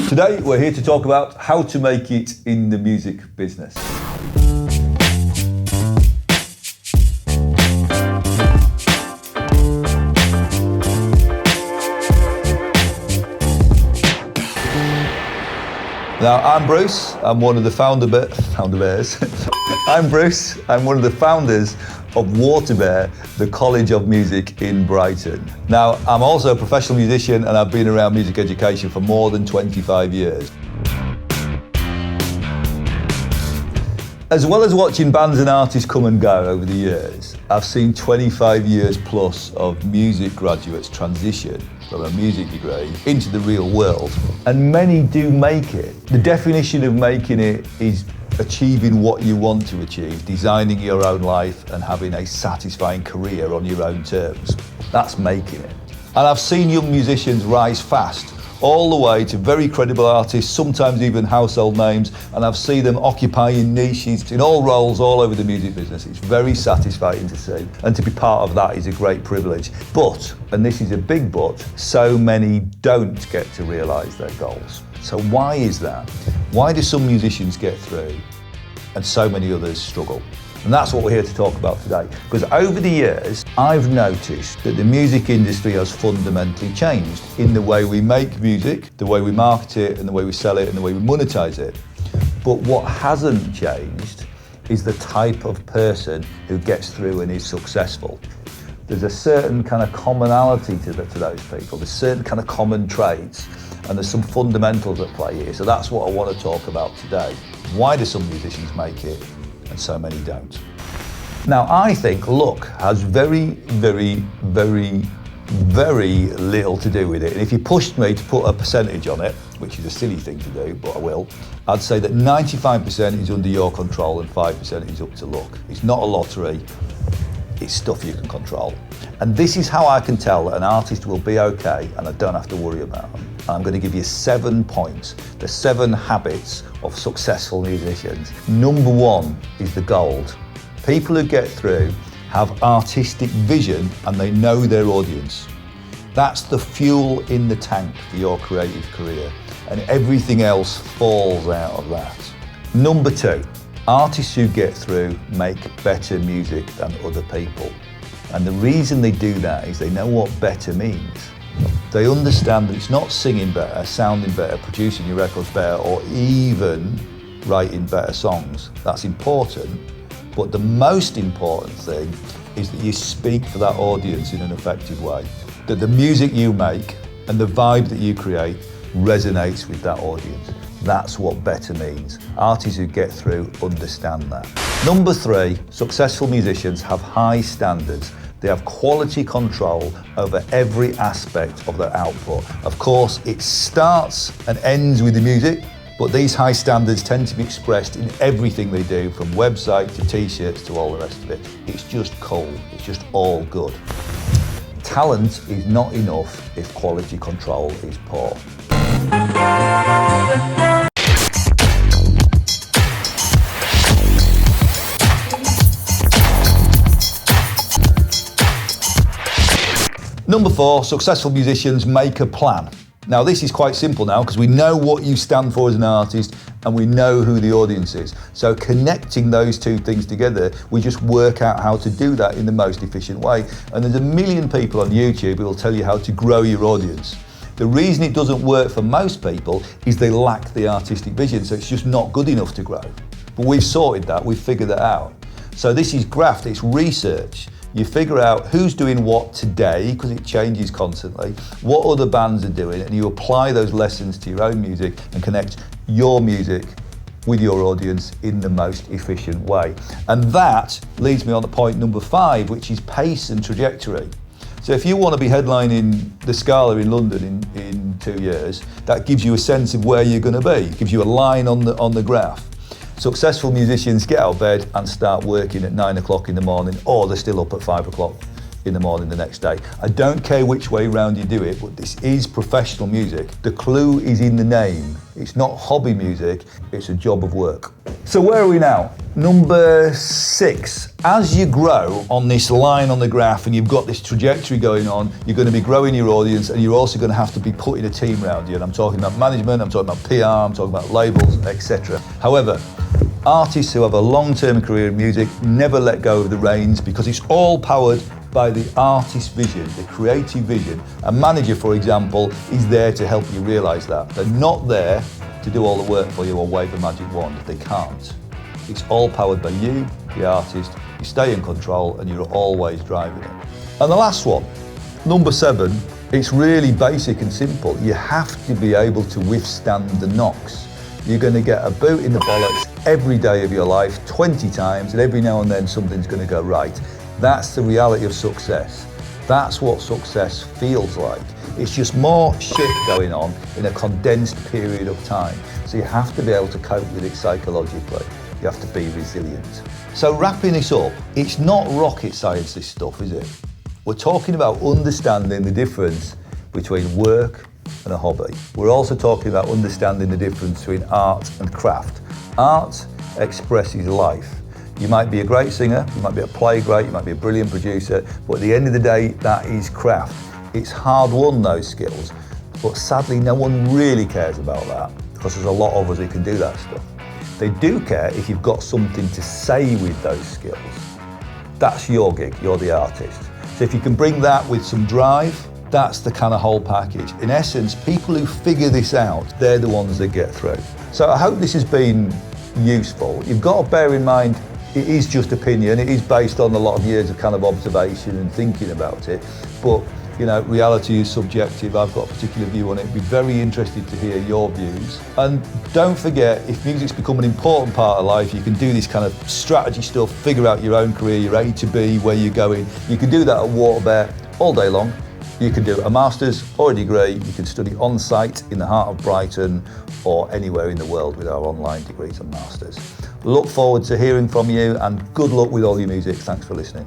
Today we're here to talk about how to make it in the music business. Now, I'm Bruce, I'm one of the founder bears. I'm Bruce, I'm one of the founders of WaterBear, the College of Music in Brighton. Now, I'm also a professional musician and I've been around music education for more than 25 years. As well as watching bands and artists come and go over the years, I've seen 25 years plus of music graduates transition from a music degree into the real world. And many do make it. The definition of making it is achieving what you want to achieve, designing your own life and having a satisfying career on your own terms. That's making it. And I've seen young musicians rise fast, all the way to very credible artists, sometimes even household names, and I've seen them occupying niches in all roles all over the music business. It's very satisfying to see, and to be part of that is a great privilege. But, and this is a big but, so many don't get to realise their goals. So why is that? Why do some musicians get through and so many others struggle? And that's what we're here to talk about today. Because over the years, I've noticed that the music industry has fundamentally changed in the way we make music, the way we market it, and the way we sell it, and the way we monetize it. But what hasn't changed is the type of person who gets through and is successful. There's a certain kind of commonality to those people. There's certain kind of common traits, and there's some fundamentals at play here. So that's what I want to talk about today. Why do some musicians make it and so many don't? Now, I think luck has very, very, very, very little to do with it. And if you pushed me to put a percentage on it, which is a silly thing to do, but I will, I'd say that 95% is under your control and 5% is up to luck. It's not a lottery, it's stuff you can control. And this is how I can tell that an artist will be okay and I don't have to worry about them. I'm going to give you 7 points, the 7 habits of successful musicians. Number 1 is the gold. People who get through have artistic vision and they know their audience. That's the fuel in the tank for your creative career, and everything else falls out of that. Number 2, artists who get through make better music than other people. And the reason they do that is they know what better means. They understand that it's not singing better, sounding better, producing your records better, or even writing better songs. That's important, but the most important thing is that you speak for that audience in an effective way. That the music you make and the vibe that you create resonates with that audience. That's what better means. Artists who get through understand that. Number 3, successful musicians have high standards. They have quality control over every aspect of their output. Of course, it starts and ends with the music, but these high standards tend to be expressed in everything they do, from website to t-shirts to all the rest of it. It's just cool, it's just all good. Talent is not enough if quality control is poor. Number 4, successful musicians make a plan. Now, this is quite simple now because we know what you stand for as an artist and we know who the audience is. So connecting those two things together, we just work out how to do that in the most efficient way. And there's a million people on YouTube who will tell you how to grow your audience. The reason it doesn't work for most people is they lack the artistic vision, so it's just not good enough to grow. But we've sorted that, we've figured that out. So this is graft, it's research. You figure out who's doing what today, because it changes constantly, what other bands are doing, and you apply those lessons to your own music and connect your music with your audience in the most efficient way. And that leads me on to point number 5, which is pace and trajectory. So if you want to be headlining the Scala in London in 2 years, that gives you a sense of where you're going to be. It gives you a line on the graph. Successful musicians get out of bed and start working at 9 o'clock in the morning, or they're still up at 5 o'clock in the morning the next day. I don't care which way round you do it, but this is professional music. The clue is in the name. It's not hobby music, it's a job of work. So where are we now? Number 6. As you grow on this line on the graph and you've got this trajectory going on, you're going to be growing your audience, and you're also going to have to be putting a team around you. And I'm talking about management, I'm talking about PR, I'm talking about labels, etc. However, artists who have a long-term career in music never let go of the reins, because it's all powered by the artist's vision, the creative vision. A manager, for example, is there to help you realise that. They're not there to do all the work for you or wave a magic wand. They can't. It's all powered by you, the artist. You stay in control and you're always driving it. And the last one, number 7, it's really basic and simple. You have to be able to withstand the knocks. You're going to get a boot in the bollocks every day of your life, 20 times, and every now and then something's going to go right. That's the reality of success. That's what success feels like. It's just more shit going on in a condensed period of time. So you have to be able to cope with it psychologically. You have to be resilient. So wrapping this up, it's not rocket science, this stuff, is it? We're talking about understanding the difference between work and a hobby. We're also talking about understanding the difference between art and craft. Art expresses life. You might be a great singer, you might be a playwright, you might be a brilliant producer, but at the end of the day, that is craft. It's hard won, those skills, but sadly no one really cares about that, because there's a lot of us who can do that stuff. They do care if you've got something to say with those skills. That's your gig, you're the artist. So if you can bring that with some drive, that's the kind of whole package. In essence, people who figure this out, they're the ones that get through. So I hope this has been useful. You've got to bear in mind, it is just opinion. It is based on a lot of years of kind of observation and thinking about it. But, you know, reality is subjective. I've got a particular view on it. Be very interested to hear your views. And don't forget, if music's become an important part of life, you can do this kind of strategy stuff, figure out your own career, your A to B, where you're going. You can do that at WaterBear all day long. You can do a master's or a degree. You can study on site in the heart of Brighton or anywhere in the world with our online degrees and masters. Look forward to hearing from you, and good luck with all your music. Thanks for listening.